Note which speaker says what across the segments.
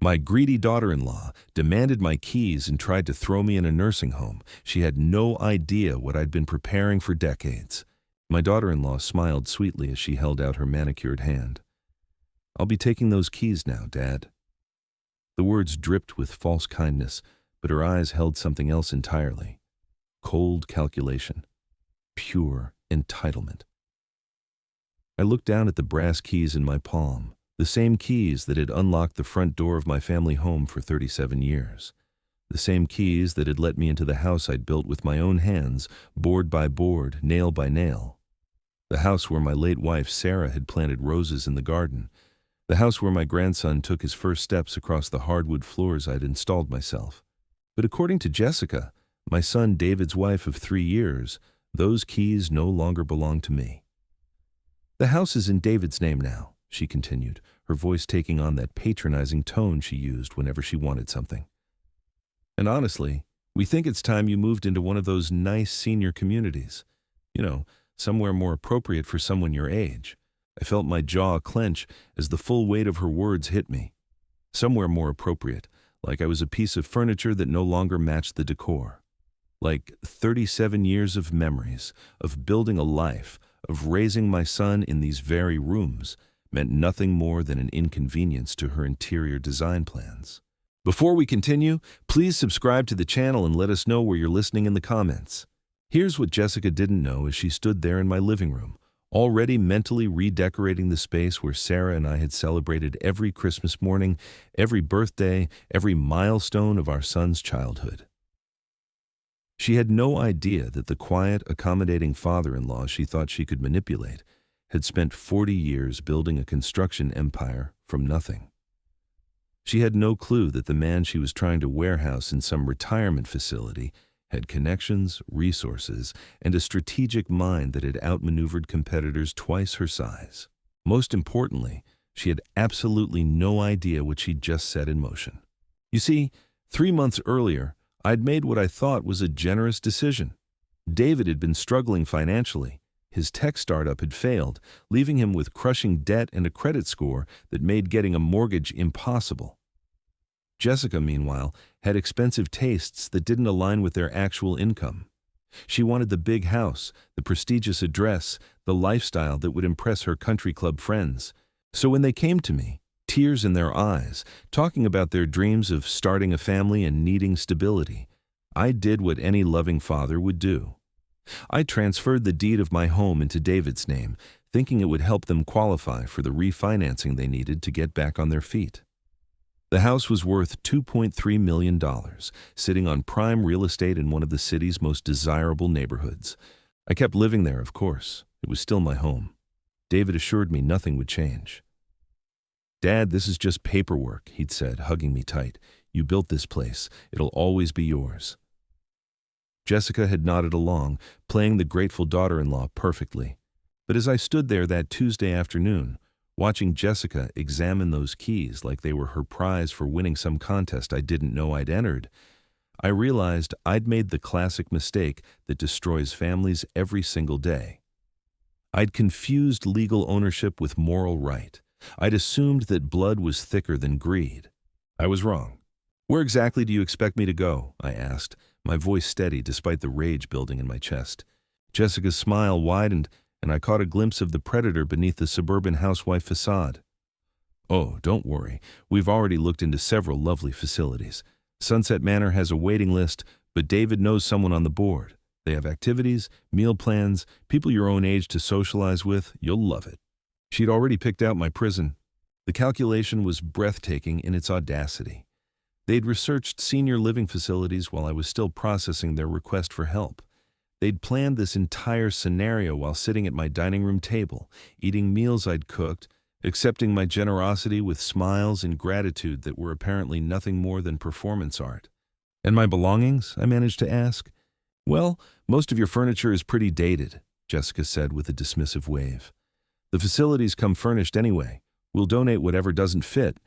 Speaker 1: My greedy daughter-in-law demanded my keys and tried to throw me in a nursing home. She had no idea what I'd been preparing for decades. My daughter-in-law smiled sweetly as she held out her manicured hand. "I'll be taking those keys now, Dad." The words dripped with false kindness, but her eyes held something else entirely. Cold calculation. Pure entitlement. I looked down at the brass keys in my palm, the same keys that had unlocked the front door of my family home for 37 years. The same keys that had let me into the house I'd built with my own hands, board by board, nail by nail. The house where my late wife Sarah had planted roses in the garden. The house where my grandson took his first steps across the hardwood floors I'd installed myself. But according to Jessica, my son David's wife of 3 years, those keys no longer belong to me. "The house is in David's name now," she continued, her voice taking on that patronizing tone she used whenever she wanted something. "And honestly, we think it's time you moved into one of those nice senior communities. You know, somewhere more appropriate for someone your age." I felt my jaw clench as the full weight of her words hit me. Somewhere more appropriate, like I was a piece of furniture that no longer matched the decor. Like 37 years of memories, of building a life, of raising my son in these very rooms, meant nothing more than an inconvenience to her interior design plans. Before we continue, please subscribe to the channel and let us know where you're listening in the comments. Here's what Jessica didn't know as she stood there in my living room, already mentally redecorating the space where Sarah and I had celebrated every Christmas morning, every birthday, every milestone of our son's childhood. She had no idea that the quiet, accommodating father-in-law she thought she could manipulate had spent 40 years building a construction empire from nothing. She had no clue that the man she was trying to warehouse in some retirement facility had connections, resources, and a strategic mind that had outmaneuvered competitors twice her size. Most importantly, she had absolutely no idea what she'd just set in motion. You see, 3 months earlier, I'd made what I thought was a generous decision. David had been struggling financially. His tech startup had failed, leaving him with crushing debt and a credit score that made getting a mortgage impossible. Jessica, meanwhile, had expensive tastes that didn't align with their actual income. She wanted the big house, the prestigious address, the lifestyle that would impress her country club friends. So when they came to me, tears in their eyes, talking about their dreams of starting a family and needing stability, I did what any loving father would do. I transferred the deed of my home into David's name, thinking it would help them qualify for the refinancing they needed to get back on their feet. The house was worth $2.3 million, sitting on prime real estate in one of the city's most desirable neighborhoods. I kept living there, of course. It was still my home. David assured me nothing would change. "Dad, this is just paperwork," he'd said, hugging me tight. "You built this place. It'll always be yours." Jessica had nodded along, playing the grateful daughter-in-law perfectly. But as I stood there that Tuesday afternoon, watching Jessica examine those keys like they were her prize for winning some contest I didn't know I'd entered, I realized I'd made the classic mistake that destroys families every single day. I'd confused legal ownership with moral right. I'd assumed that blood was thicker than greed. I was wrong. "Where exactly do you expect me to go?" I asked, my voice steady despite the rage building in my chest. Jessica's smile widened, and I caught a glimpse of the predator beneath the suburban housewife facade. "Oh, don't worry. We've already looked into several lovely facilities. Sunset Manor has a waiting list, but David knows someone on the board. They have activities, meal plans, people your own age to socialize with. You'll love it." She'd already picked out my prison. The calculation was breathtaking in its audacity. They'd researched senior living facilities while I was still processing their request for help. They'd planned this entire scenario while sitting at my dining room table, eating meals I'd cooked, accepting my generosity with smiles and gratitude that were apparently nothing more than performance art. "And my belongings?" I managed to ask. "Well, most of your furniture is pretty dated," Jessica said with a dismissive wave. "The facilities come furnished anyway. We'll donate whatever doesn't fit.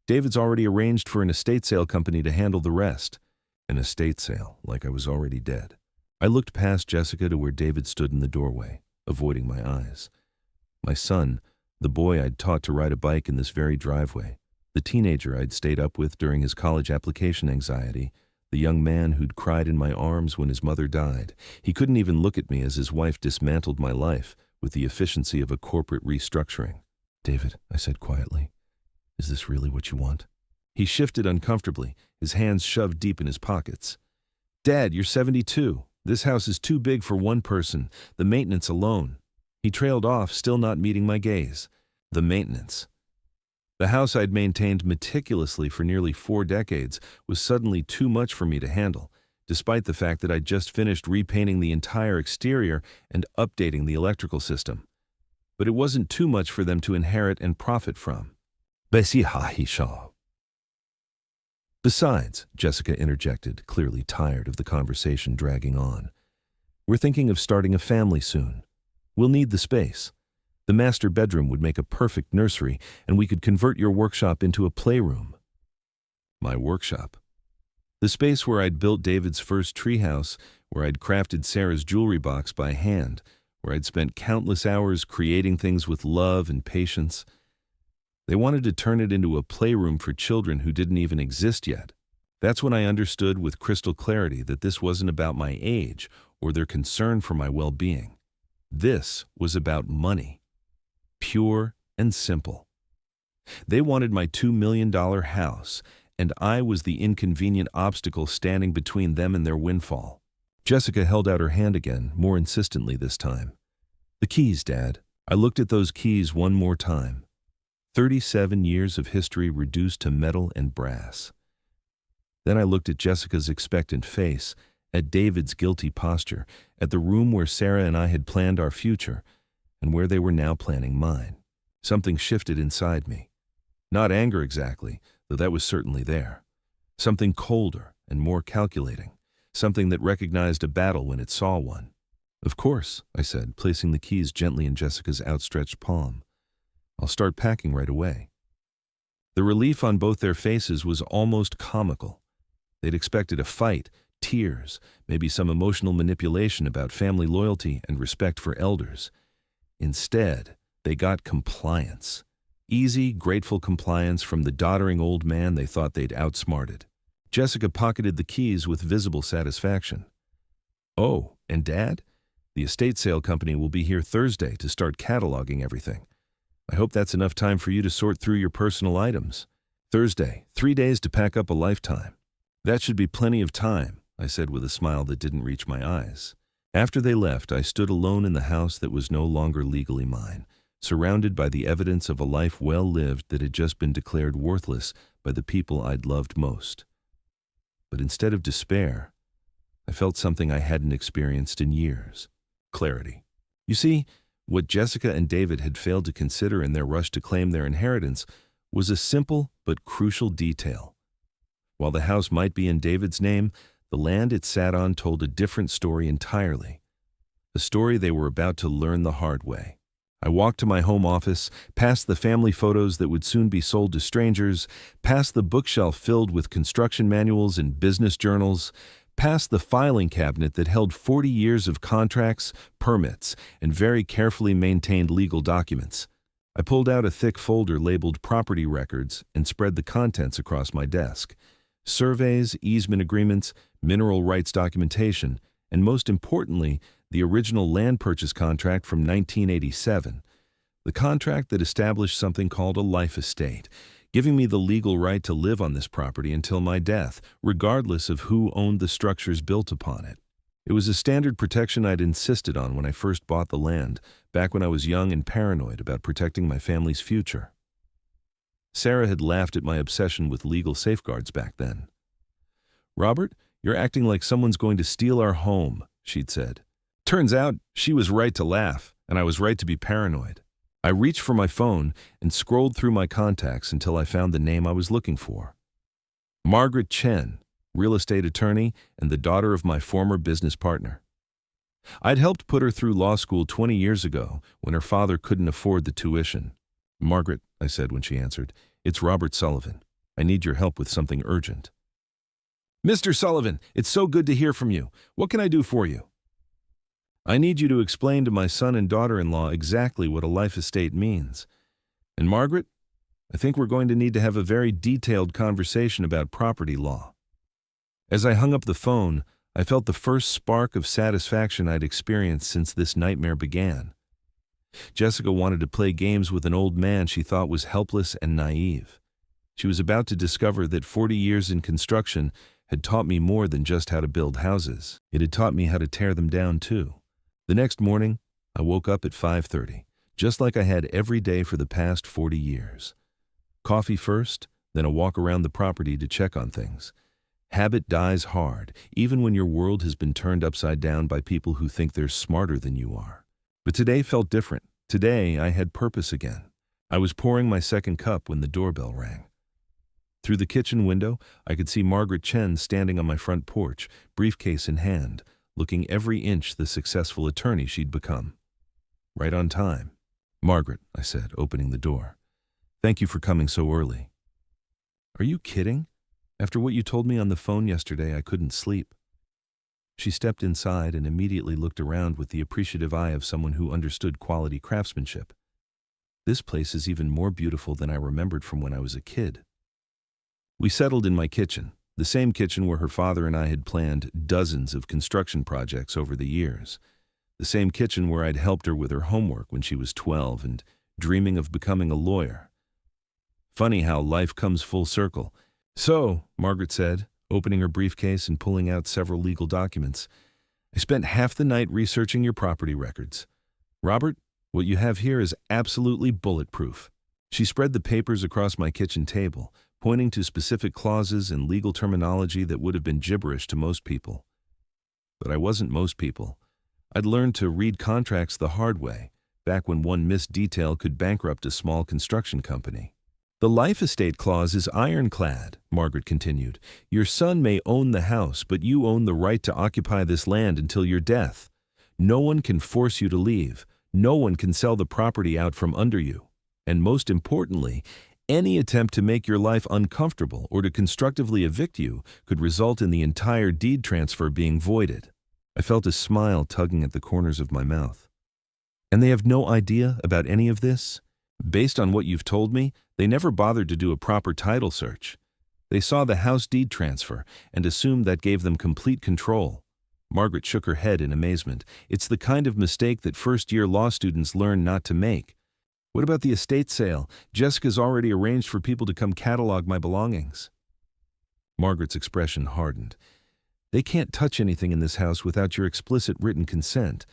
Speaker 1: David's already arranged for an estate sale company to handle the rest." An estate sale, like I was already dead. I looked past Jessica to where David stood in the doorway, avoiding my eyes. My son, the boy I'd taught to ride a bike in this very driveway, The teenager I'd stayed up with during his college application anxiety, the young man who'd cried in my arms when his mother died. He couldn't even look at me as his wife dismantled my life with the efficiency of a corporate restructuring. "David," I said quietly, "is this really what you want?" He shifted uncomfortably, his hands shoved deep in his pockets. "Dad, you're 72. This house is too big for one person. The maintenance alone." He trailed off, still not meeting my gaze. The maintenance. The house I'd maintained meticulously for nearly 4 decades was suddenly too much for me to handle, despite the fact that I'd just finished repainting the entire exterior and updating the electrical system. But it wasn't too much for them to inherit and profit from. Besides, Jessica interjected, clearly tired of the conversation dragging on, "we're thinking of starting a family soon. We'll need the space. The master bedroom would make a perfect nursery, and we could convert your workshop into a playroom." My workshop. The space where I'd built David's first treehouse, where I'd crafted Sarah's jewelry box by hand, where I'd spent countless hours creating things with love and patience. They wanted to turn it into a playroom for children who didn't even exist yet. That's when I understood with crystal clarity that this wasn't about my age or their concern for my well-being. This was about money. Pure and simple. They wanted my $2 million house, and I was the inconvenient obstacle standing between them and their windfall. Jessica held out her hand again, more insistently this time. "The keys, Dad." I looked at those keys one more time. 37 years of history reduced to metal and brass. Then I looked at Jessica's expectant face, at David's guilty posture, at the room where Sarah and I had planned our future, and where they were now planning mine. Something shifted inside me. Not anger exactly, though that was certainly there. Something colder and more calculating. Something that recognized a battle when it saw one. "Of course," I said, placing the keys gently in Jessica's outstretched palm. "I'll start packing right away." The relief on both their faces was almost comical. They'd expected a fight, tears, maybe some emotional manipulation about family loyalty and respect for elders. Instead, they got compliance. Easy, grateful compliance from the doddering old man they thought they'd outsmarted. Jessica pocketed the keys with visible satisfaction. "Oh, and Dad? The estate sale company will be here Thursday to start cataloging everything. I hope that's enough time for you to sort through your personal items. Thursday, 3 days to pack up a lifetime." "That should be plenty of time," I said with a smile that didn't reach my eyes. After they left, I stood alone in the house that was no longer legally mine, surrounded by the evidence of a life well lived that had just been declared worthless by the people I'd loved most. But instead of despair, I felt something I hadn't experienced in years: clarity. You see, what Jessica and David had failed to consider in their rush to claim their inheritance was a simple but crucial detail. While the house might be in David's name, the land it sat on told a different story entirely. A story they were about to learn the hard way. I walked to my home office, past the family photos that would soon be sold to strangers, past the bookshelf filled with construction manuals and business journals, past the filing cabinet that held 40 years of contracts, permits, and very carefully maintained legal documents. I pulled out a thick folder labeled Property Records and spread the contents across my desk. Surveys, easement agreements, mineral rights documentation, and most importantly, the original land purchase contract from 1987. The contract that established something called a life estate, giving me the legal right to live on this property until my death, regardless of who owned the structures built upon it. It was a standard protection I'd insisted on when I first bought the land, back when I was young and paranoid about protecting my family's future. Sarah had laughed at my obsession with legal safeguards back then. "Robert, you're acting like someone's going to steal our home," she'd said. Turns out, she was right to laugh, and I was right to be paranoid. I reached for my phone and scrolled through my contacts until I found the name I was looking for. Margaret Chen, real estate attorney and the daughter of my former business partner. I'd helped put her through law school 20 years ago when her father couldn't afford the tuition. "Margaret," I said when she answered, "it's Robert Sullivan. I need your help with something urgent." "Mr. Sullivan, it's so good to hear from you. What can I do for you?" "I need you to explain to my son and daughter-in-law exactly what a life estate means. And Margaret, I think we're going to need to have a very detailed conversation about property law." As I hung up the phone, I felt the first spark of satisfaction I'd experienced since this nightmare began. Jessica wanted to play games with an old man she thought was helpless and naive. She was about to discover that 40 years in construction had taught me more than just how to build houses. It had taught me how to tear them down too. The next morning, I woke up at 5:30, just like I had every day for the past 40 years. Coffee first, then a walk around the property to check on things. Habit dies hard, even when your world has been turned upside down by people who think they're smarter than you are. But today felt different. Today, I had purpose again. I was pouring my second cup when the doorbell rang. Through the kitchen window, I could see Margaret Chen standing on my front porch, briefcase in hand, looking every inch the successful attorney she'd become. "Right on time." "Margaret," I said, opening the door. "Thank you for coming so early." "Are you kidding? After what you told me on the phone yesterday, I couldn't sleep." She stepped inside and immediately looked around with the appreciative eye of someone who understood quality craftsmanship. "This place is even more beautiful than I remembered from when I was a kid." We settled in my kitchen, the same kitchen where her father and I had planned dozens of construction projects over the years. The same kitchen where I'd helped her with her homework when she was 12 and dreaming of becoming a lawyer. Funny how life comes full circle. "So," Margaret said, opening her briefcase and pulling out several legal documents, "I spent half the night researching your property records. Robert, what you have here is absolutely bulletproof." She spread the papers across my kitchen table, pointing to specific clauses and legal terminology that would have been gibberish to most people. But I wasn't most people. I'd learned to read contracts the hard way, back when one missed detail could bankrupt a small construction company. "The life estate clause is ironclad," Margaret continued. "Your son may own the house, but you own the right to occupy this land until your death. No one can force you to leave. No one can sell the property out from under you. And most importantly, any attempt to make your life uncomfortable or to constructively evict you could result in the entire deed transfer being voided." I felt a smile tugging at the corners of my mouth. "And they have no idea about any of this? Based on what you've told me, they never bothered to do a proper title search. They saw the house deed transfer and assumed that gave them complete control." Margaret shook her head in amazement. "It's the kind of mistake that first-year law students learn not to make. What about the estate sale? Jessica's already arranged for people to come catalog my belongings." Margaret's expression hardened. "They can't touch anything in this house without your explicit written consent.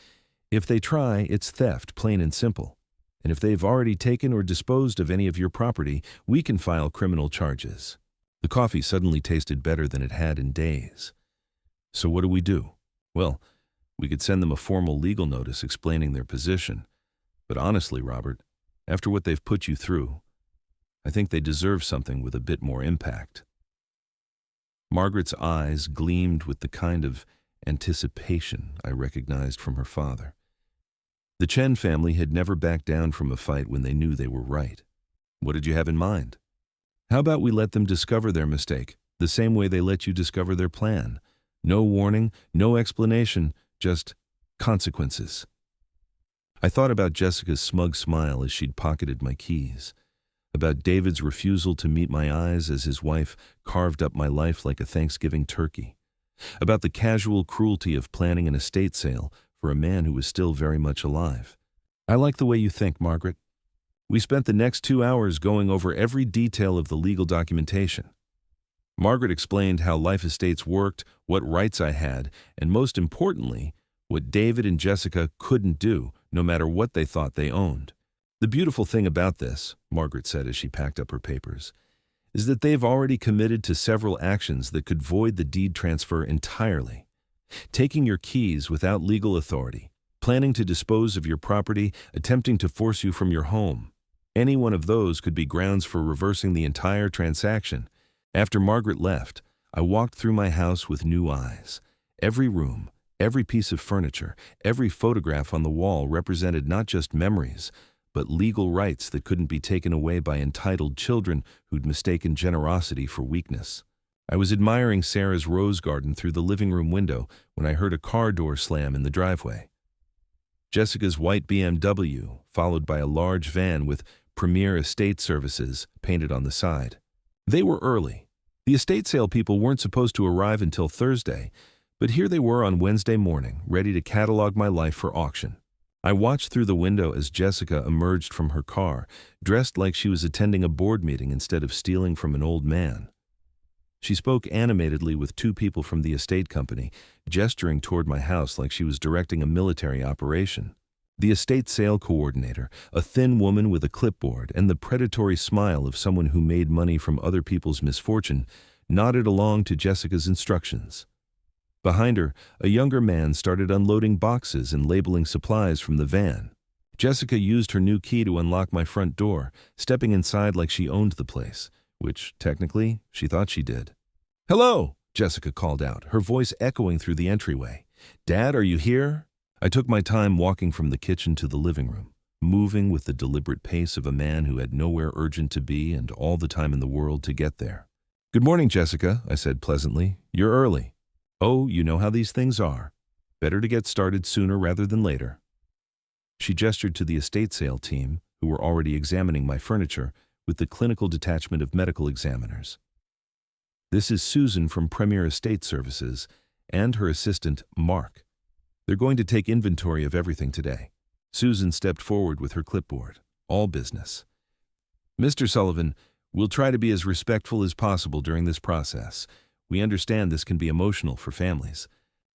Speaker 1: If they try, it's theft, plain and simple. And if they've already taken or disposed of any of your property, we can file criminal charges." The coffee suddenly tasted better than it had in days. "So what do we do?" "Well, we could send them a formal legal notice explaining their position. But honestly, Robert, after what they've put you through, I think they deserve something with a bit more impact." Margaret's eyes gleamed with the kind of anticipation I recognized from her father. The Chen family had never backed down from a fight when they knew they were right. "What did you have in mind?" "How about we let them discover their mistake, the same way they let you discover their plan? No warning, no explanation, just consequences." I thought about Jessica's smug smile as she'd pocketed my keys, about David's refusal to meet my eyes as his wife carved up my life like a Thanksgiving turkey, about the casual cruelty of planning an estate sale for a man who was still very much alive. "I like the way you think, Margaret." We spent the next 2 hours going over every detail of the legal documentation. Margaret explained how life estates worked, what rights I had, and most importantly, what David and Jessica couldn't do, no matter what they thought they owned. "The beautiful thing about this," Margaret said as she packed up her papers, "is that they've already committed to several actions that could void the deed transfer entirely. Taking your keys without legal authority, planning to dispose of your property, attempting to force you from your home. Any one of those could be grounds for reversing the entire transaction." After Margaret left, I walked through my house with new eyes. Every room, every piece of furniture, every photograph on the wall represented not just memories, but legal rights that couldn't be taken away by entitled children who'd mistaken generosity for weakness. I was admiring Sarah's rose garden through the living room window when I heard a car door slam in the driveway. Jessica's white BMW, followed by a large van with Premier Estate Services painted on the side. They were early. The estate sale people weren't supposed to arrive until Thursday, but here they were on Wednesday morning, ready to catalog my life for auction. I watched through the window as Jessica emerged from her car, dressed like she was attending a board meeting instead of stealing from an old man. She spoke animatedly with two people from the estate company, gesturing toward my house like she was directing a military operation. The estate sale coordinator, a thin woman with a clipboard and the predatory smile of someone who made money from other people's misfortune, nodded along to Jessica's instructions. Behind her, a younger man started unloading boxes and labeling supplies from the van. Jessica used her new key to unlock my front door, stepping inside like she owned the place, which, technically, she thought she did. "Hello," Jessica called out, her voice echoing through the entryway. "Dad, are you here?" I took my time walking from the kitchen to the living room, moving with the deliberate pace of a man who had nowhere urgent to be and all the time in the world to get there. "Good morning, Jessica," I said pleasantly. "You're early." "Oh, you know how these things are. Better to get started sooner rather than later." She gestured to the estate sale team, who were already examining my furniture, with the clinical detachment of medical examiners. "This is Susan from Premier Estate Services and her assistant, Mark. They're going to take inventory of everything today." Susan stepped forward with her clipboard. "All business. Mr. Sullivan, we'll try to be as respectful as possible during this process. We understand this can be emotional for families."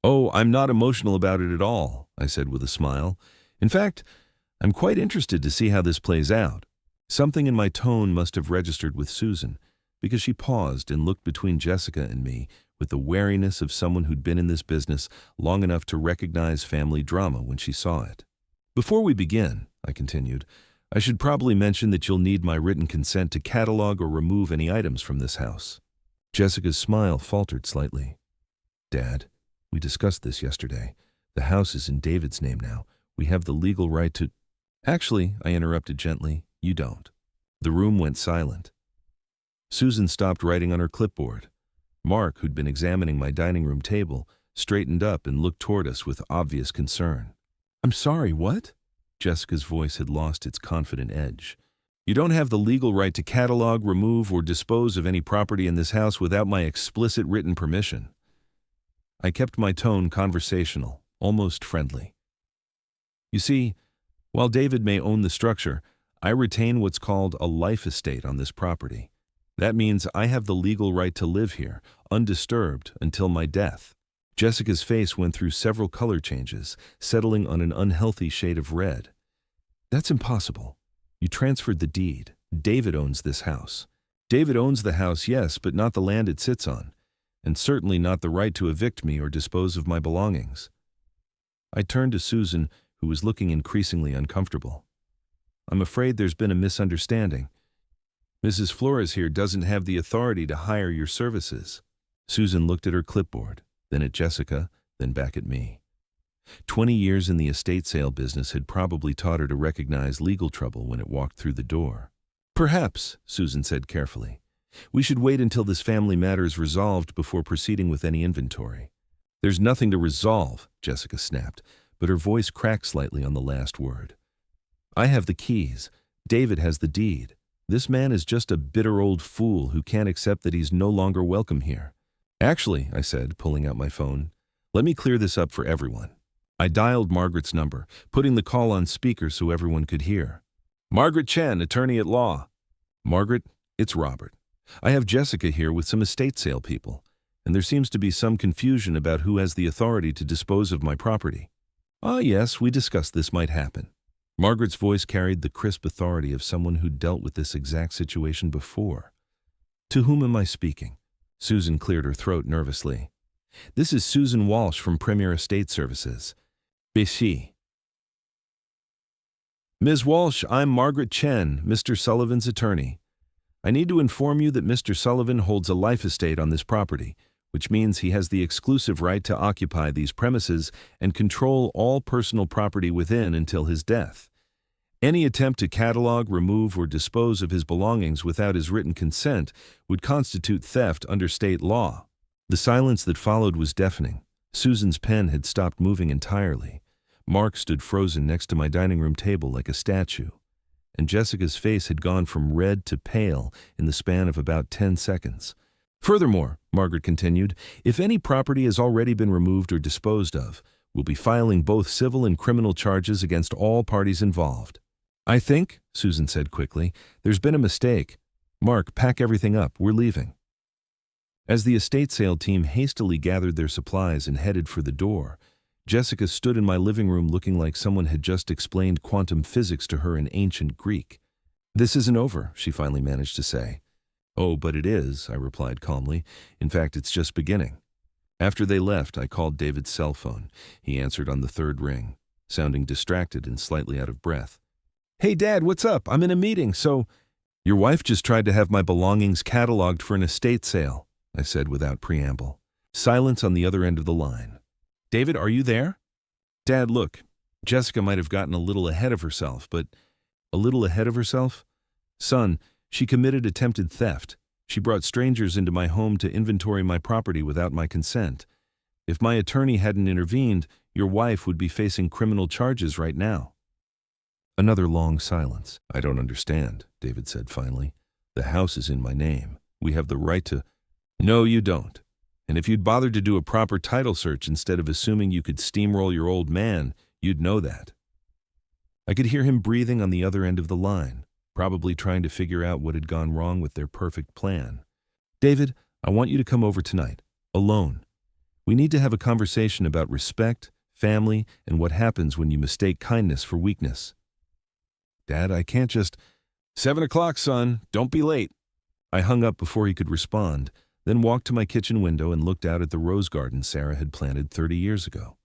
Speaker 1: "Oh, I'm not emotional about it at all," I said with a smile. "In fact, I'm quite interested to see how this plays out." Something in my tone must have registered with Susan, because she paused and looked between Jessica and me with the wariness of someone who'd been in this business long enough to recognize family drama when she saw it. "Before we begin," I continued, "I should probably mention that you'll need my written consent to catalog or remove any items from this house." Jessica's smile faltered slightly. "Dad, we discussed this yesterday. The house is in David's name now. We have the legal right to—" "Actually," I interrupted gently, "you don't." The room went silent. Susan stopped writing on her clipboard. Mark, who'd been examining my dining room table, straightened up and looked toward us with obvious concern. "I'm sorry, what?" Jessica's voice had lost its confident edge. "You don't have the legal right to catalog, remove, or dispose of any property in this house without my explicit written permission." I kept my tone conversational, almost friendly. "You see, while David may own the structure, I retain what's called a life estate on this property. That means I have the legal right to live here, undisturbed, until my death." Jessica's face went through several color changes, settling on an unhealthy shade of red. "That's impossible. You transferred the deed. David owns this house." "David owns the house, yes, but not the land it sits on, and certainly not the right to evict me or dispose of my belongings." I turned to Susan, who was looking increasingly uncomfortable. "I'm afraid there's been a misunderstanding. Mrs. Flores here doesn't have the authority to hire your services." Susan looked at her clipboard, then at Jessica, then back at me. 20 years in the estate sale business had probably taught her to recognize legal trouble when it walked through the door. "Perhaps," Susan said carefully, "we should wait until this family matter is resolved before proceeding with any inventory." "There's nothing to resolve," Jessica snapped, but her voice cracked slightly on the last word. "I have the keys. David has the deed. This man is just a bitter old fool who can't accept that he's no longer welcome here." "Actually," I said, pulling out my phone, "let me clear this up for everyone." I dialed Margaret's number, putting the call on speaker so everyone could hear. "Margaret Chen, attorney at law." "Margaret, it's Robert. I have Jessica here with some estate sale people, and there seems to be some confusion about who has the authority to dispose of my property." "Ah, yes, we discussed this might happen." Margaret's voice carried the crisp authority of someone who'd dealt with this exact situation before. "To whom am I speaking?" Susan cleared her throat nervously. "This is Susan Walsh from Premier Estate Services. Bishi." "Ms. Walsh, I'm Margaret Chen, Mr. Sullivan's attorney. I need to inform you that Mr. Sullivan holds a life estate on this property, which means he has the exclusive right to occupy these premises and control all personal property within until his death. Any attempt to catalog, remove, or dispose of his belongings without his written consent would constitute theft under state law." The silence that followed was deafening. Susan's pen had stopped moving entirely. Mark stood frozen next to my dining room table like a statue. and Jessica's face had gone from red to pale in the span of about 10 seconds. Furthermore, Margaret continued, if any property has already been removed or disposed of, we'll be filing both civil and criminal charges against all parties involved. I think, Susan said quickly, there's been a mistake. Mark, pack everything up, we're leaving. As the estate sale team hastily gathered their supplies and headed for the door, Jessica stood in my living room looking like someone had just explained quantum physics to her in ancient Greek. This isn't over, she finally managed to say. Oh, but it is, I replied calmly. In fact, it's just beginning. After they left, I called David's cell phone. He answered on the third ring, sounding distracted and slightly out of breath. Hey, Dad, what's up? I'm in a meeting, so... Your wife just tried to have my belongings cataloged for an estate sale, I said without preamble. Silence on the other end of the line. David, are you there? Dad, look, Jessica might have gotten a little ahead of herself, but... A little ahead of herself? Son, she committed attempted theft. She brought strangers into my home to inventory my property without my consent. If my attorney hadn't intervened, your wife would be facing criminal charges right now. Another long silence. I don't understand, David said finally. The house is in my name. We have the right to... No, you don't. And if you'd bothered to do a proper title search instead of assuming you could steamroll your old man, you'd know that. I could hear him breathing on the other end of the line, probably trying to figure out what had gone wrong with their perfect plan. David, I want you to come over tonight, alone. We need to have a conversation about respect, family, and what happens when you mistake kindness for weakness. Dad, I can't just... 7 o'clock, son. Don't be late. I hung up before he could respond, then walked to my kitchen window and looked out at the rose garden Sarah had planted 30 years ago.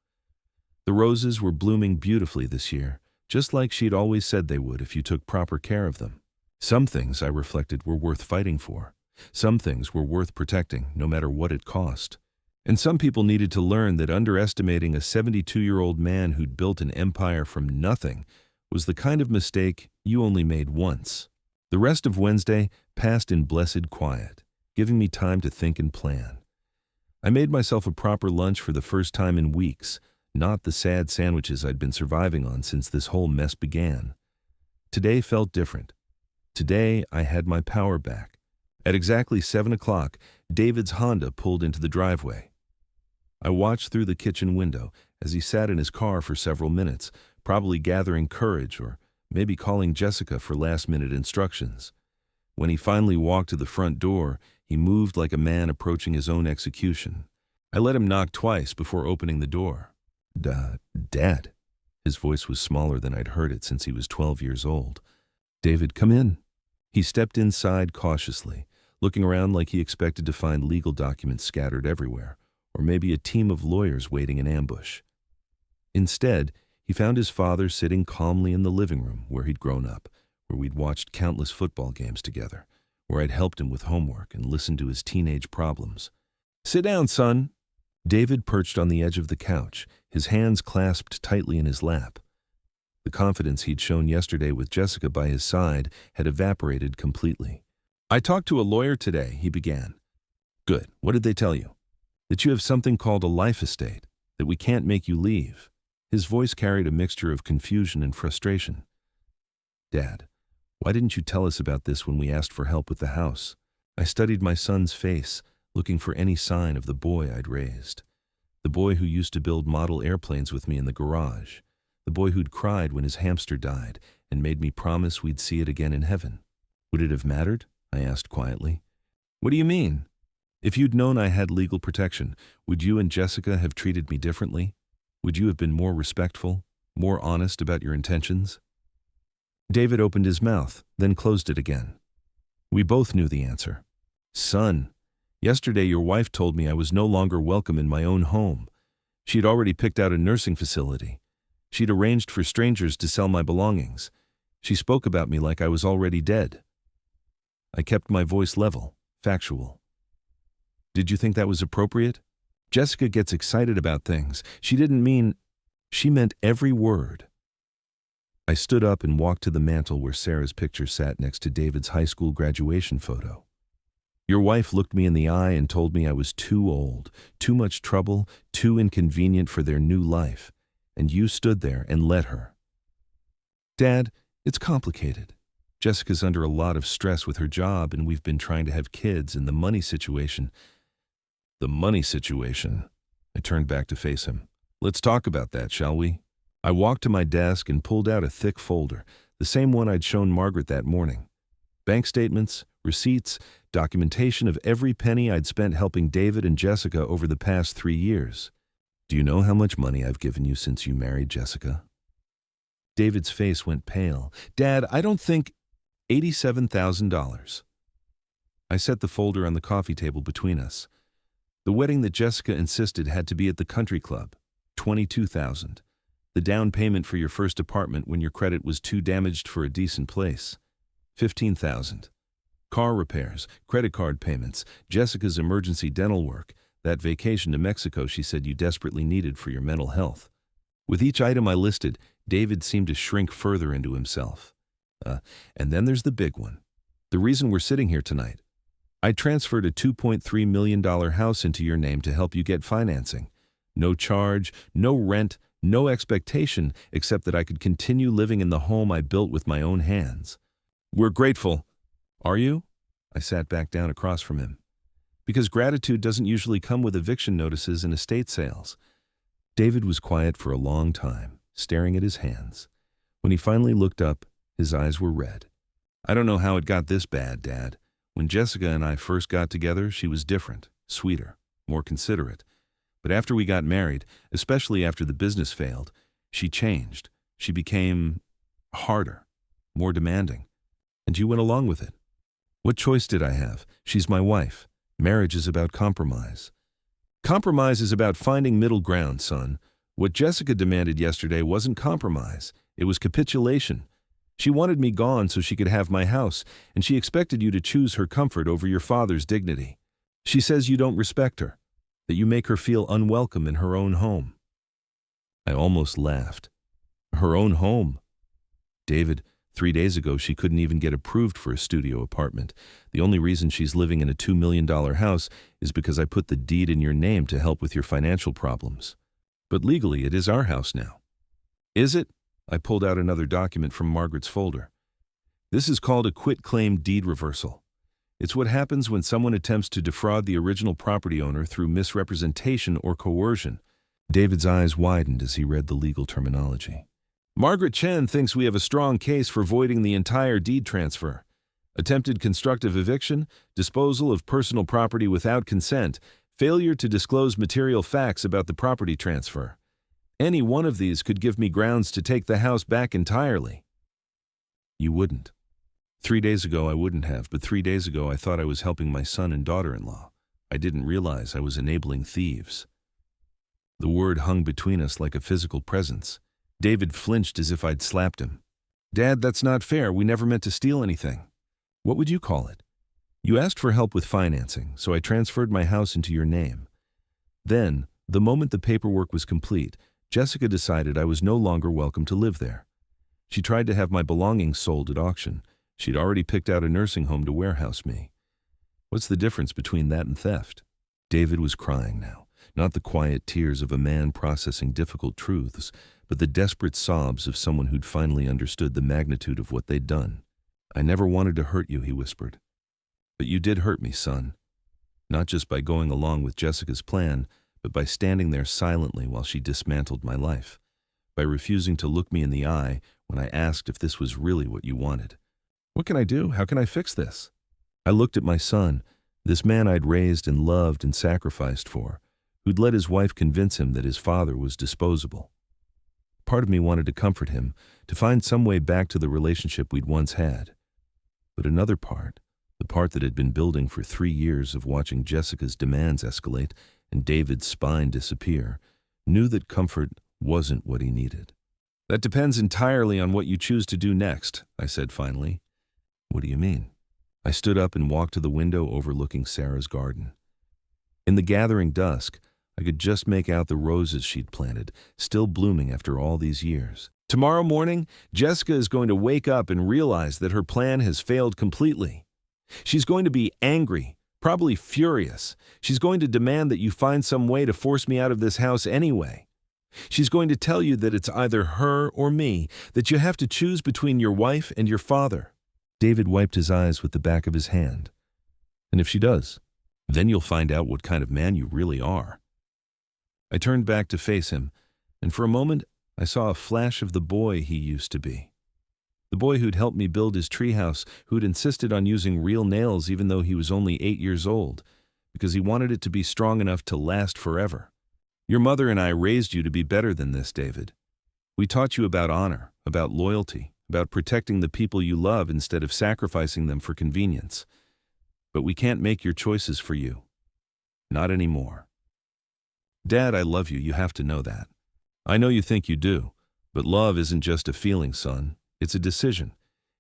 Speaker 1: The roses were blooming beautifully this year, just like she'd always said they would if you took proper care of them. Some things, I reflected, were worth fighting for. Some things were worth protecting, no matter what it cost. And some people needed to learn that underestimating a 72-year-old man who'd built an empire from nothing was the kind of mistake you only made once. The rest of Wednesday passed in blessed quiet, giving me time to think and plan. I made myself a proper lunch for the first time in weeks, not the sad sandwiches I'd been surviving on since this whole mess began. Today felt different. Today I had my power back. At exactly 7 o'clock, David's Honda pulled into the driveway. I watched through the kitchen window as he sat in his car for several minutes, probably gathering courage or maybe calling Jessica for last-minute instructions. When he finally walked to the front door, he moved like a man approaching his own execution. I let him knock twice before opening the door. Dad. His voice was smaller than I'd heard it since he was 12 years old. David, come in. He stepped inside cautiously, looking around like he expected to find legal documents scattered everywhere, or maybe a team of lawyers waiting in ambush. Instead, he found his father sitting calmly in the living room where he'd grown up, where we'd watched countless football games together, where I'd helped him with homework and listened to his teenage problems. Sit down, son. David perched on the edge of the couch, his hands clasped tightly in his lap. The confidence he'd shown yesterday with Jessica by his side had evaporated completely. I talked to a lawyer today, he began. Good. What did they tell you? That you have something called a life estate, that we can't make you leave. His voice carried a mixture of confusion and frustration. Dad, why didn't you tell us about this when we asked for help with the house? I studied my son's face, looking for any sign of the boy I'd raised. The boy who used to build model airplanes with me in the garage. The boy who'd cried when his hamster died and made me promise we'd see it again in heaven. Would it have mattered? I asked quietly. What do you mean? If you'd known I had legal protection, would you and Jessica have treated me differently? Would you have been more respectful, more honest about your intentions? David opened his mouth, then closed it again. We both knew the answer. Son, yesterday your wife told me I was no longer welcome in my own home. She'd already picked out a nursing facility. She'd arranged for strangers to sell my belongings. She spoke about me like I was already dead. I kept my voice level, factual. Did you think that was appropriate? Jessica gets excited about things. She meant every word. I stood up and walked to the mantel where Sarah's picture sat next to David's high school graduation photo. Your wife looked me in the eye and told me I was too old, too much trouble, too inconvenient for their new life, and you stood there and let her. Dad, it's complicated. Jessica's under a lot of stress with her job, and we've been trying to have kids, and the money situation. The money situation. I turned back to face him. Let's talk about that, shall we? I walked to my desk and pulled out a thick folder, the same one I'd shown Margaret that morning. Bank statements, receipts, documentation of every penny I'd spent helping David and Jessica over the past 3 years. Do you know how much money I've given you since you married Jessica? David's face went pale. Dad, I don't think... $87,000. I set the folder on the coffee table between us. The wedding that Jessica insisted had to be at the country club. $22,000. The down payment for your first apartment when your credit was too damaged for a decent place. $15,000. Car repairs, credit card payments, Jessica's emergency dental work, that vacation to Mexico she said you desperately needed for your mental health. With each item I listed, David seemed to shrink further into himself. And then there's the big one. The reason we're sitting here tonight. I transferred a $2.3 million house into your name to help you get financing. No charge, no rent, no expectation except that I could continue living in the home I built with my own hands. We're grateful. Are you? I sat back down across from him. Because gratitude doesn't usually come with eviction notices and estate sales. David was quiet for a long time, staring at his hands. When he finally looked up, his eyes were red. I don't know how it got this bad, Dad. When Jessica and I first got together, she was different, sweeter, more considerate. But after we got married, especially after the business failed, she changed. She became harder, more demanding. And you went along with it. What choice did I have? She's my wife. Marriage is about compromise. Compromise is about finding middle ground, son. What Jessica demanded yesterday wasn't compromise. It was capitulation. She wanted me gone so she could have my house, and she expected you to choose her comfort over your father's dignity. She says you don't respect her, that you make her feel unwelcome in her own home. I almost laughed. Her own home? David, 3 days ago she couldn't even get approved for a studio apartment. The only reason she's living in a $2 million house is because I put the deed in your name to help with your financial problems. But legally it is our house now. Is it? I pulled out another document from Margaret's folder. This is called a quitclaim deed reversal. It's what happens when someone attempts to defraud the original property owner through misrepresentation or coercion. David's eyes widened as he read the legal terminology. Margaret Chen thinks we have a strong case for voiding the entire deed transfer. Attempted constructive eviction, disposal of personal property without consent, failure to disclose material facts about the property transfer. Any one of these could give me grounds to take the house back entirely. You wouldn't. 3 days ago I wouldn't have, but 3 days ago I thought I was helping my son and daughter-in-law. I didn't realize I was enabling thieves. The word hung between us like a physical presence. David flinched as if I'd slapped him. Dad, that's not fair. We never meant to steal anything. What would you call it? You asked for help with financing, so I transferred my house into your name. Then, the moment the paperwork was complete, Jessica decided I was no longer welcome to live there. She tried to have my belongings sold at auction. She'd already picked out a nursing home to warehouse me. What's the difference between that and theft? David was crying now, not the quiet tears of a man processing difficult truths, but the desperate sobs of someone who'd finally understood the magnitude of what they'd done. I never wanted to hurt you, he whispered. But you did hurt me, son. Not just by going along with Jessica's plan, but by standing there silently while she dismantled my life, by refusing to look me in the eye when I asked if this was really what you wanted. What can I do? How can I fix this? I looked at my son, this man I'd raised and loved and sacrificed for, who'd let his wife convince him that his father was disposable. Part of me wanted to comfort him, to find some way back to the relationship we'd once had. But another part, the part that had been building for 3 years of watching Jessica's demands escalate and David's spine disappear, knew that comfort wasn't what he needed. That depends entirely on what you choose to do next, I said finally. What do you mean? I stood up and walked to the window overlooking Sarah's garden. In the gathering dusk, I could just make out the roses she'd planted, still blooming after all these years. Tomorrow morning, Jessica is going to wake up and realize that her plan has failed completely. She's going to be angry, probably furious. She's going to demand that you find some way to force me out of this house anyway. She's going to tell you that it's either her or me, that you have to choose between your wife and your father. David wiped his eyes with the back of his hand. And if she does, then you'll find out what kind of man you really are. I turned back to face him, and for a moment I saw a flash of the boy he used to be. The boy who'd helped me build his treehouse, who'd insisted on using real nails even though he was only 8 years old, because he wanted it to be strong enough to last forever. Your mother and I raised you to be better than this, David. We taught you about honor, about loyalty, about protecting the people you love instead of sacrificing them for convenience. But we can't make your choices for you. Not anymore. Dad, I love you. You have to know that. I know you think you do, but love isn't just a feeling, son. It's a decision.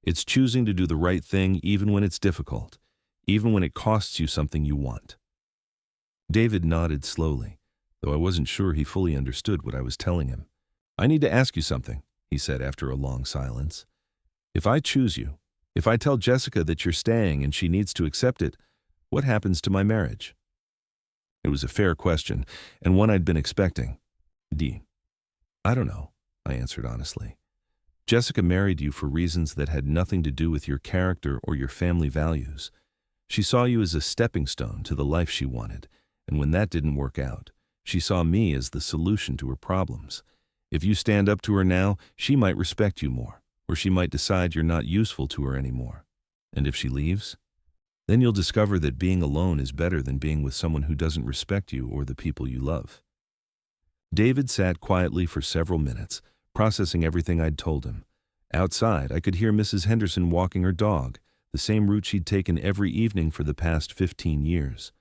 Speaker 1: It's choosing to do the right thing even when it's difficult, even when it costs you something you want. David nodded slowly, though I wasn't sure he fully understood what I was telling him. I need to ask you something, he said after a long silence. If I choose you, if I tell Jessica that you're staying and she needs to accept it, what happens to my marriage? It was a fair question, and one I'd been expecting. I don't know, I answered honestly. Jessica married you for reasons that had nothing to do with your character or your family values. She saw you as a stepping stone to the life she wanted, and when that didn't work out, she saw me as the solution to her problems. If you stand up to her now, she might respect you more, or she might decide you're not useful to her anymore. And if she leaves, then you'll discover that being alone is better than being with someone who doesn't respect you or the people you love. David sat quietly for several minutes, processing everything I'd told him. Outside, I could hear Mrs. Henderson walking her dog, the same route she'd taken every evening for the past 15 years.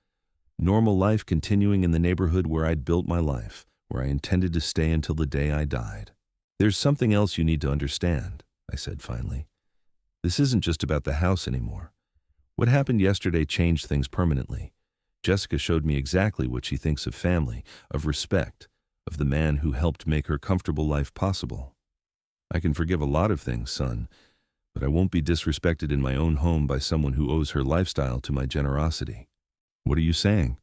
Speaker 1: Normal life continuing in the neighborhood where I'd built my life, where I intended to stay until the day I died. There's something else you need to understand, I said finally. This isn't just about the house anymore. What happened yesterday changed things permanently. Jessica showed me exactly what she thinks of family, of respect, of the man who helped make her comfortable life possible. I can forgive a lot of things, son, but I won't be disrespected in my own home by someone who owes her lifestyle to my generosity. What are you saying?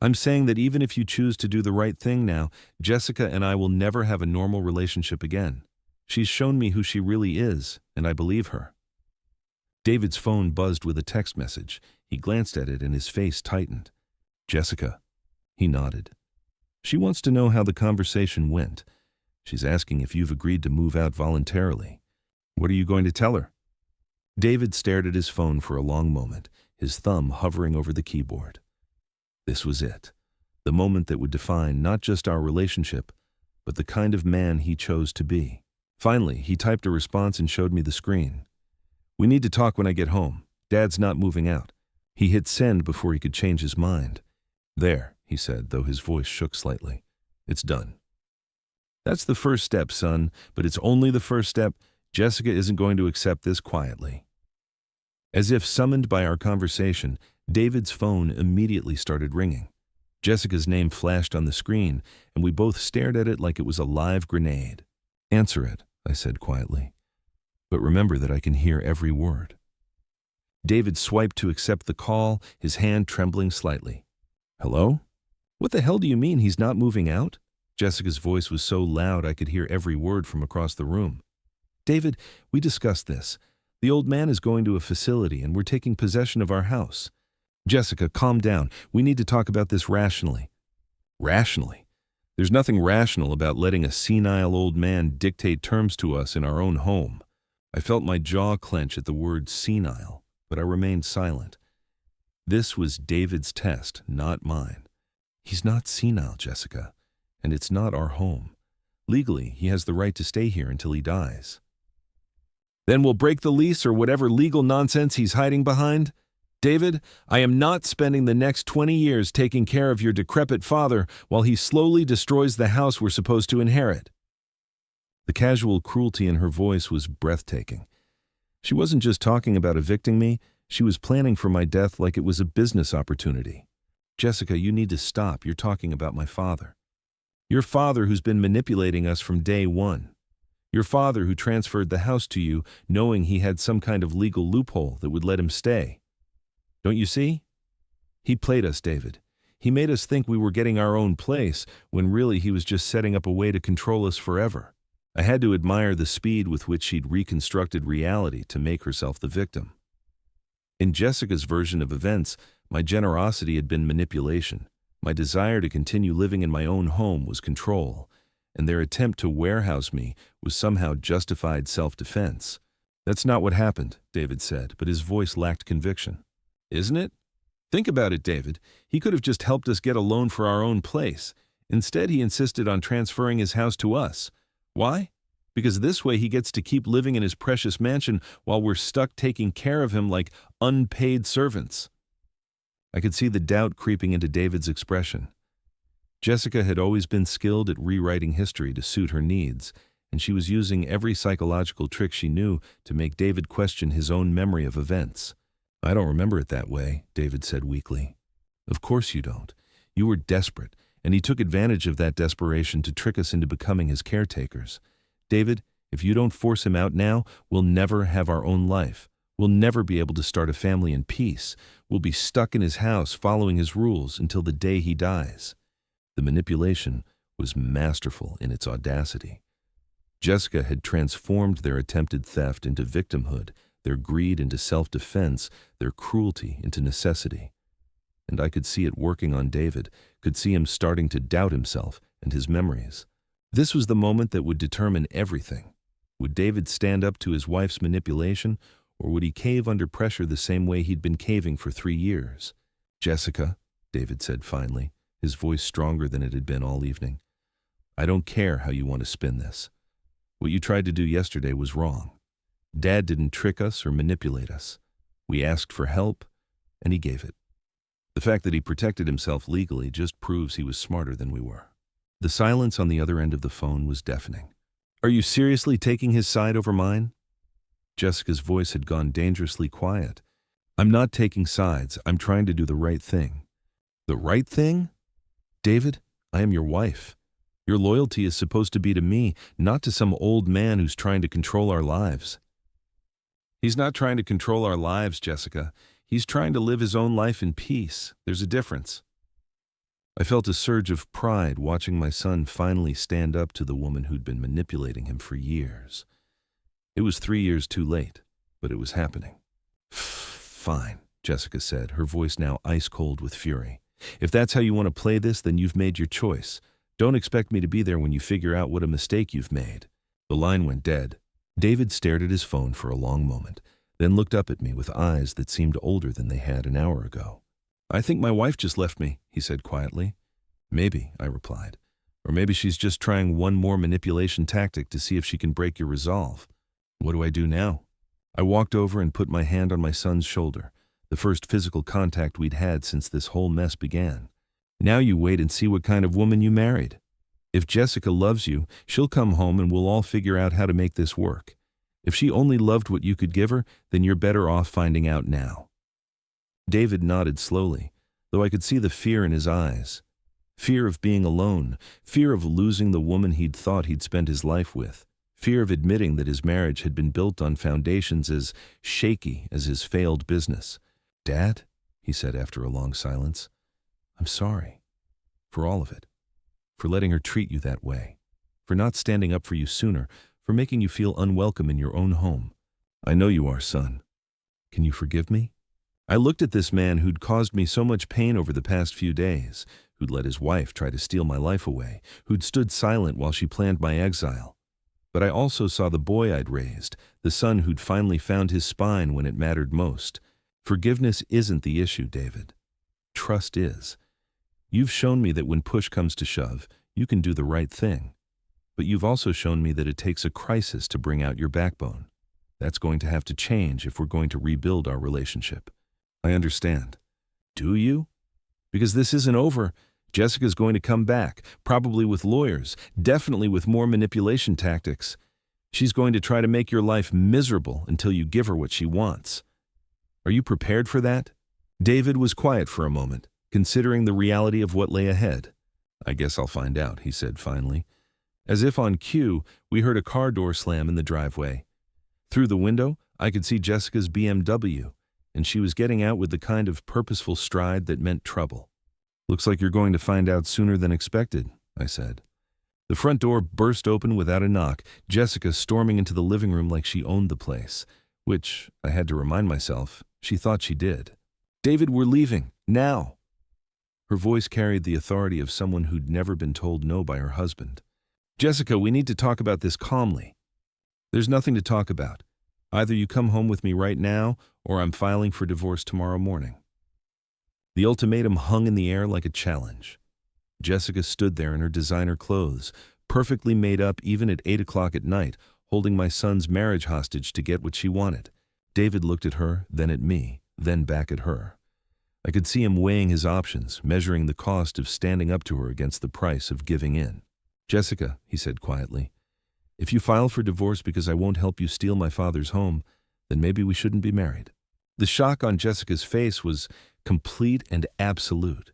Speaker 1: I'm saying that even if you choose to do the right thing now, Jessica and I will never have a normal relationship again. She's shown me who she really is, and I believe her. David's phone buzzed with a text message. He glanced at it and his face tightened. Jessica. He nodded. She wants to know how the conversation went. She's asking if you've agreed to move out voluntarily. What are you going to tell her? David stared at his phone for a long moment, his thumb hovering over the keyboard. This was it, the moment that would define not just our relationship, but the kind of man he chose to be. Finally, he typed a response and showed me the screen. We need to talk when I get home. Dad's not moving out. He hit send before he could change his mind. There, he said, though his voice shook slightly. It's done. That's the first step, son, but it's only the first step. Jessica isn't going to accept this quietly. As if summoned by our conversation, David's phone immediately started ringing. Jessica's name flashed on the screen, and we both stared at it like it was a live grenade. Answer it, I said quietly. But remember that I can hear every word. David swiped to accept the call, his hand trembling slightly. Hello? What the hell do you mean he's not moving out? Jessica's voice was so loud I could hear every word from across the room. David, we discussed this. The old man is going to a facility and we're taking possession of our house. Jessica, calm down. We need to talk about this rationally. Rationally? There's nothing rational about letting a senile old man dictate terms to us in our own home. I felt my jaw clench at the word senile, but I remained silent. This was David's test, not mine. He's not senile, Jessica, and it's not our home. Legally, he has the right to stay here until he dies. Then we'll break the lease or whatever legal nonsense he's hiding behind? David, I am not spending the next 20 years taking care of your decrepit father while he slowly destroys the house we're supposed to inherit. The casual cruelty in her voice was breathtaking. She wasn't just talking about evicting me, she was planning for my death like it was a business opportunity. Jessica, you need to stop. You're talking about my father. Your father who's been manipulating us from day one. Your father who transferred the house to you knowing he had some kind of legal loophole that would let him stay. Don't you see? He played us, David. He made us think we were getting our own place when really he was just setting up a way to control us forever. I had to admire the speed with which she'd reconstructed reality to make herself the victim. In Jessica's version of events, my generosity had been manipulation. My desire to continue living in my own home was control, and their attempt to warehouse me was somehow justified self-defense. That's not what happened, David said, but his voice lacked conviction. Isn't it? Think about it, David. He could have just helped us get a loan for our own place. Instead, he insisted on transferring his house to us. Why? Because this way he gets to keep living in his precious mansion while we're stuck taking care of him like unpaid servants. I could see the doubt creeping into David's expression. Jessica had always been skilled at rewriting history to suit her needs, and she was using every psychological trick she knew to make David question his own memory of events. I don't remember it that way, David said weakly. Of course you don't. You were desperate, and he took advantage of that desperation to trick us into becoming his caretakers. David, if you don't force him out now, we'll never have our own life. We'll never be able to start a family in peace. We'll be stuck in his house following his rules until the day he dies. The manipulation was masterful in its audacity. Jessica had transformed their attempted theft into victimhood, their greed into self-defense, their cruelty into necessity. And I could see it working on David, could see him starting to doubt himself and his memories. This was the moment that would determine everything. Would David stand up to his wife's manipulation, or would he cave under pressure the same way he'd been caving for 3 years? Jessica, David said finally, his voice stronger than it had been all evening. I don't care how you want to spin this. What you tried to do yesterday was wrong. Dad didn't trick us or manipulate us. We asked for help, and he gave it. The fact that he protected himself legally just proves he was smarter than we were. The silence on the other end of the phone was deafening. Are you seriously taking his side over mine? Jessica's voice had gone dangerously quiet. I'm not taking sides. I'm trying to do the right thing. The right thing? David, I am your wife. Your loyalty is supposed to be to me, not to some old man who's trying to control our lives. He's not trying to control our lives, Jessica. He's trying to live his own life in peace. There's a difference. I felt a surge of pride watching my son finally stand up to the woman who'd been manipulating him for years. It was 3 years too late, but it was happening. Fine, Jessica said, her voice now ice-cold with fury. If that's how you want to play this, then you've made your choice. Don't expect me to be there when you figure out what a mistake you've made. The line went dead. David stared at his phone for a long moment, then looked up at me with eyes that seemed older than they had an hour ago. I think my wife just left me, he said quietly. Maybe, I replied. Or maybe she's just trying one more manipulation tactic to see if she can break your resolve. What do I do now? I walked over and put my hand on my son's shoulder, the first physical contact we'd had since this whole mess began. Now you wait and see what kind of woman you married. If Jessica loves you, she'll come home and we'll all figure out how to make this work. If she only loved what you could give her, then you're better off finding out now. David nodded slowly, though I could see the fear in his eyes. Fear of being alone, fear of losing the woman he'd thought he'd spent his life with, fear of admitting that his marriage had been built on foundations as shaky as his failed business. Dad, he said after a long silence, I'm sorry. For all of it. For letting her treat you that way. For not standing up for you sooner. For making you feel unwelcome in your own home. I know you are, son. Can you forgive me? I looked at this man who'd caused me so much pain over the past few days, who'd let his wife try to steal my life away, who'd stood silent while she planned my exile. But I also saw the boy I'd raised, the son who'd finally found his spine when it mattered most. Forgiveness isn't the issue, David. Trust is. You've shown me that when push comes to shove, you can do the right thing. But you've also shown me that it takes a crisis to bring out your backbone. That's going to have to change if we're going to rebuild our relationship. I understand. Do you? Because this isn't over. Jessica's going to come back, probably with lawyers, definitely with more manipulation tactics. She's going to try to make your life miserable until you give her what she wants. Are you prepared for that? David was quiet for a moment, considering the reality of what lay ahead. I guess I'll find out, he said finally. As if on cue, we heard a car door slam in the driveway. Through the window, I could see Jessica's BMW, and she was getting out with the kind of purposeful stride that meant trouble. Looks like you're going to find out sooner than expected, I said. The front door burst open without a knock, Jessica storming into the living room like she owned the place, which, I had to remind myself, she thought she did. "David, we're leaving, now!" Her voice carried the authority of someone who'd never been told no by her husband. "Jessica, we need to talk about this calmly." "There's nothing to talk about. Either you come home with me right now, or I'm filing for divorce tomorrow morning." The ultimatum hung in the air like a challenge. Jessica stood there in her designer clothes, perfectly made up even at 8 o'clock at night, holding my son's marriage hostage to get what she wanted. David looked at her, then at me, then back at her. I could see him weighing his options, measuring the cost of standing up to her against the price of giving in. "Jessica," he said quietly, "if you file for divorce because I won't help you steal my father's home, then maybe we shouldn't be married." The shock on Jessica's face was complete and absolute.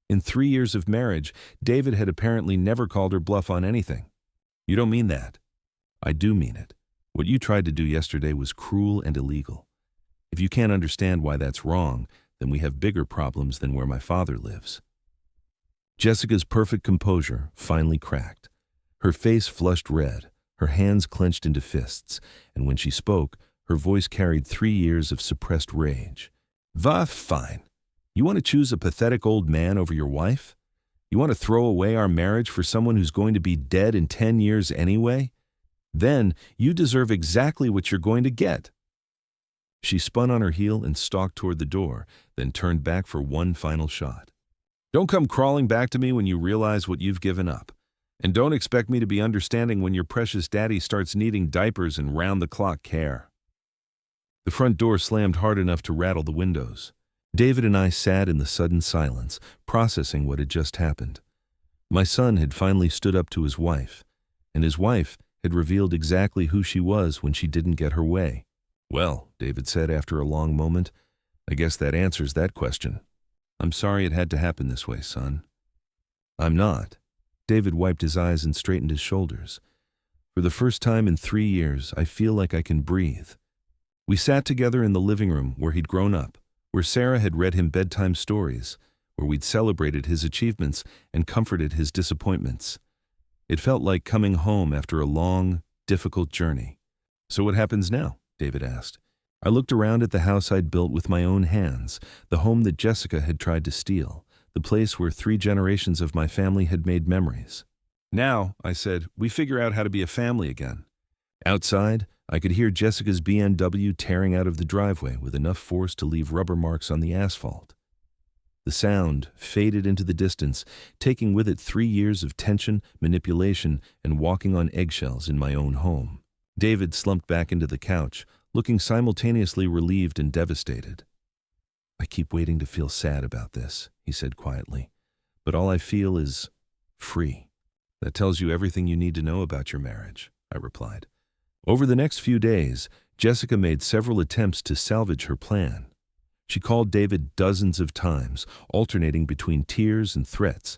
Speaker 1: In 3 years of marriage, David had apparently never called her bluff on anything. "You don't mean that." "I do mean it. What you tried to do yesterday was cruel and illegal. If you can't understand why that's wrong, then we have bigger problems than where my father lives." Jessica's perfect composure finally cracked. Her face flushed red, her hands clenched into fists, and when she spoke, her voice carried 3 years of suppressed rage. Fine. You want to choose a pathetic old man over your wife? You want to throw away our marriage for someone who's going to be dead in 10 years anyway? Then you deserve exactly what you're going to get." She spun on her heel and stalked toward the door, then turned back for one final shot. "Don't come crawling back to me when you realize what you've given up. And don't expect me to be understanding when your precious daddy starts needing diapers and round-the-clock care." The front door slammed hard enough to rattle the windows. David and I sat in the sudden silence, processing what had just happened. My son had finally stood up to his wife, and his wife had revealed exactly who she was when she didn't get her way. "Well," David said after a long moment, "I guess that answers that question. I'm sorry it had to happen this way, son." "I'm not." David wiped his eyes and straightened his shoulders. "For the first time in 3 years, I feel like I can breathe." We sat together in the living room where he'd grown up, where Sarah had read him bedtime stories, where we'd celebrated his achievements and comforted his disappointments. It felt like coming home after a long, difficult journey. "So what happens now?" David asked. I looked around at the house I'd built with my own hands, the home that Jessica had tried to steal, the place where 3 generations of my family had made memories. "Now," I said, "we figure out how to be a family again." Outside, I could hear Jessica's BMW tearing out of the driveway with enough force to leave rubber marks on the asphalt. The sound faded into the distance, taking with it 3 years of tension, manipulation, and walking on eggshells in my own home. David slumped back into the couch, looking simultaneously relieved and devastated. "I keep waiting to feel sad about this," he said quietly, "but all I feel is free." "That tells you everything you need to know about your marriage," I replied. Over the next few days, Jessica made several attempts to salvage her plan. She called David dozens of times, alternating between tears and threats.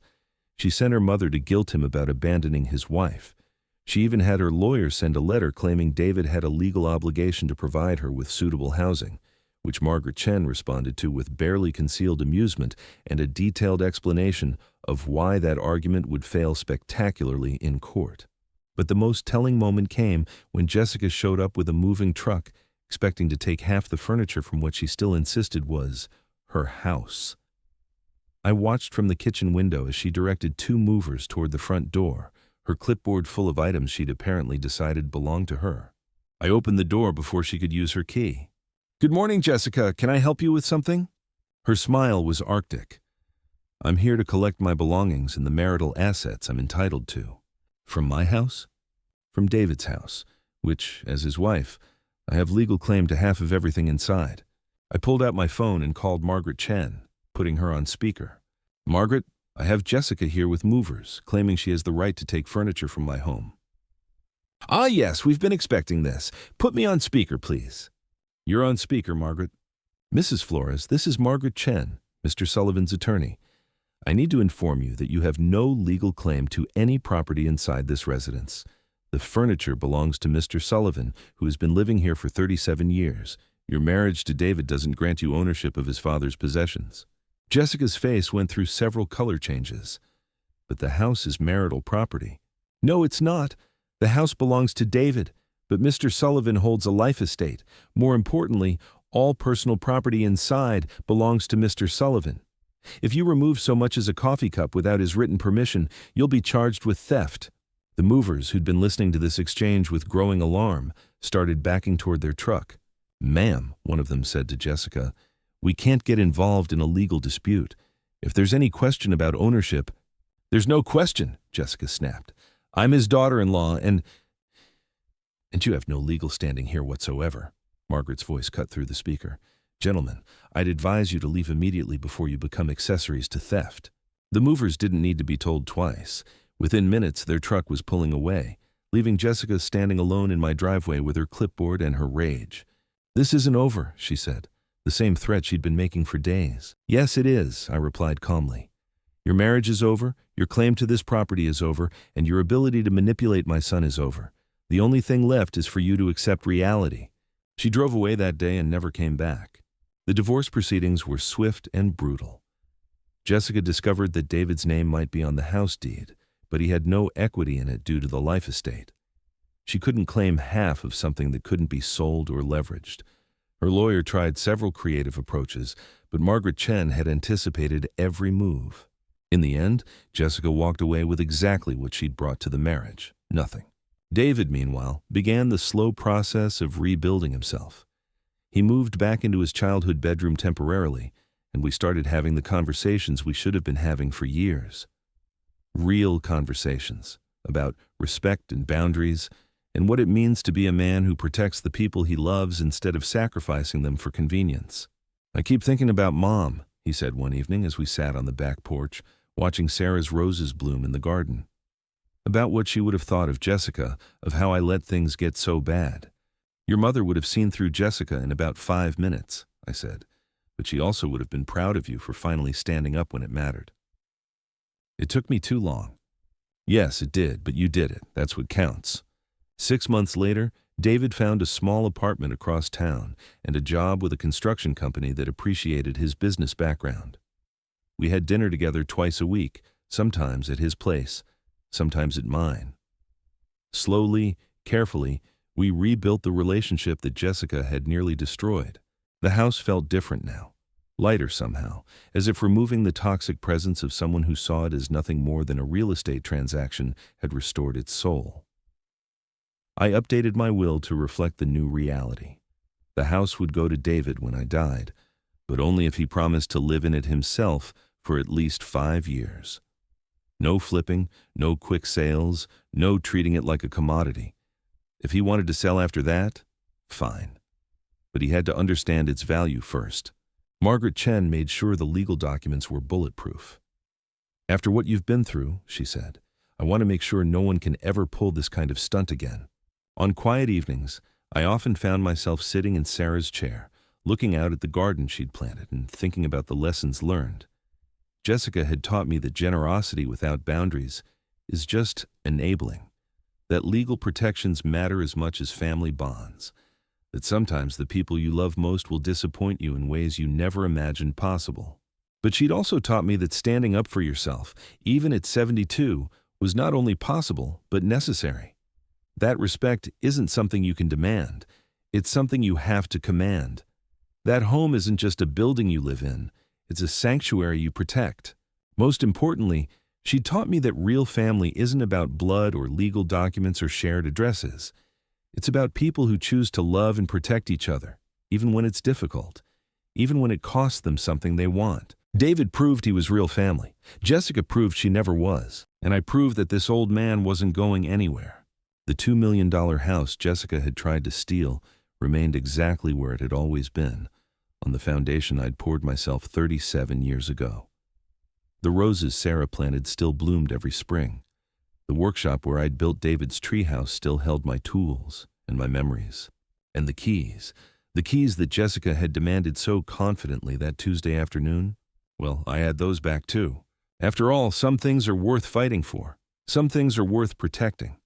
Speaker 1: She sent her mother to guilt him about abandoning his wife. She even had her lawyer send a letter claiming David had a legal obligation to provide her with suitable housing, which Margaret Chen responded to with barely concealed amusement and a detailed explanation of why that argument would fail spectacularly in court. But the most telling moment came when Jessica showed up with a moving truck, expecting to take half the furniture from what she still insisted was her house. I watched from the kitchen window as she directed 2 movers toward the front door, her clipboard full of items she'd apparently decided belonged to her. I opened the door before she could use her key. "Good morning, Jessica. Can I help you with something?" Her smile was arctic. "I'm here to collect my belongings and the marital assets I'm entitled to." "From my house?" "From David's house, which, as his wife, I have legal claim to half of everything inside." I pulled out my phone and called Margaret Chen, putting her on speaker. "Margaret, I have Jessica here with movers, claiming she has the right to take furniture from my home." "Ah, yes, we've been expecting this. Put me on speaker, please." "You're on speaker, Margaret." "Mrs. Flores, this is Margaret Chen, Mr. Sullivan's attorney. I need to inform you that you have no legal claim to any property inside this residence. The furniture belongs to Mr. Sullivan, who has been living here for 37 years. Your marriage to David doesn't grant you ownership of his father's possessions." Jessica's face went through several color changes. "But the house is marital property. "No, it's not. The house belongs to David, but Mr. Sullivan holds a life estate. More importantly, all personal property inside belongs to Mr. Sullivan. If you remove so much as a coffee cup without his written permission, you'll be charged with theft." The movers, who'd been listening to this exchange with growing alarm, started backing toward their truck. "Ma'am," one of them said to Jessica, "we can't get involved in a legal dispute. If there's any question about ownership—" "There's no question," Jessica snapped. "I'm his daughter-in-law, and you have no legal standing here whatsoever." Margaret's voice cut through the speaker. "Gentlemen, I'd advise you to leave immediately before you become accessories to theft." The movers didn't need to be told twice. Within minutes, their truck was pulling away, leaving Jessica standing alone in my driveway with her clipboard and her rage. "This isn't over," she said, the same threat she'd been making for days. "Yes, it is," I replied calmly. "Your marriage is over, your claim to this property is over, and your ability to manipulate my son is over. The only thing left is for you to accept reality." She drove away that day and never came back. The divorce proceedings were swift and brutal. Jessica discovered that David's name might be on the house deed, but he had no equity in it due to the life estate. She couldn't claim half of something that couldn't be sold or leveraged. Her lawyer tried several creative approaches, but Margaret Chen had anticipated every move. In the end, Jessica walked away with exactly what she'd brought to the marriage: nothing. David, meanwhile, began the slow process of rebuilding himself. He moved back into his childhood bedroom temporarily, and we started having the conversations we should have been having for years. Real conversations about respect and boundaries, and what it means to be a man who protects the people he loves instead of sacrificing them for convenience. "I keep thinking about Mom," he said one evening as we sat on the back porch, watching Sarah's roses bloom in the garden. "About what she would have thought of Jessica, of how I let things get so bad. Your mother would have seen through Jessica in about 5 minutes," I said, "but she also would have been proud of you for finally standing up when it mattered." "It took me too long." "Yes, it did, but you did it. That's what counts." 6 months later, David found a small apartment across town and a job with a construction company that appreciated his business background. We had dinner together twice a week, sometimes at his place, sometimes at mine. Slowly, carefully, we rebuilt the relationship that Jessica had nearly destroyed. The house felt different now, lighter somehow, as if removing the toxic presence of someone who saw it as nothing more than a real estate transaction had restored its soul. I updated my will to reflect the new reality. The house would go to David when I died, but only if he promised to live in it himself for at least 5 years. No flipping, no quick sales, no treating it like a commodity. If he wanted to sell after that, fine. But he had to understand its value first. Margaret Chen made sure the legal documents were bulletproof. "After what you've been through," she said, "I want to make sure no one can ever pull this kind of stunt again." On quiet evenings, I often found myself sitting in Sarah's chair, looking out at the garden she'd planted and thinking about the lessons learned. Jessica had taught me that generosity without boundaries is just enabling, that legal protections matter as much as family bonds, that sometimes the people you love most will disappoint you in ways you never imagined possible. But she'd also taught me that standing up for yourself, even at 72, was not only possible, but necessary. That respect isn't something you can demand, it's something you have to command. That home isn't just a building you live in, it's a sanctuary you protect. Most importantly, she taught me that real family isn't about blood or legal documents or shared addresses. It's about people who choose to love and protect each other, even when it's difficult, even when it costs them something they want. David proved he was real family. Jessica proved she never was. And I proved that this old man wasn't going anywhere. The $2 million house Jessica had tried to steal remained exactly where it had always been, on the foundation I'd poured myself 37 years ago. The roses Sarah planted still bloomed every spring. The workshop where I'd built David's treehouse still held my tools and my memories. And the keys that Jessica had demanded so confidently that Tuesday afternoon, well, I had those back too. After all, some things are worth fighting for. Some things are worth protecting.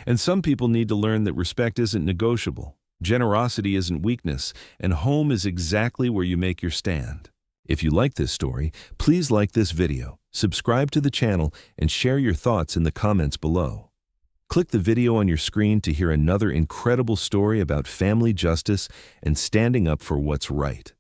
Speaker 1: And some people need to learn that respect isn't negotiable, generosity isn't weakness, and home is exactly where you make your stand. If you like this story, please like this video, subscribe to the channel, and share your thoughts in the comments below. Click the video on your screen to hear another incredible story about family justice and standing up for what's right.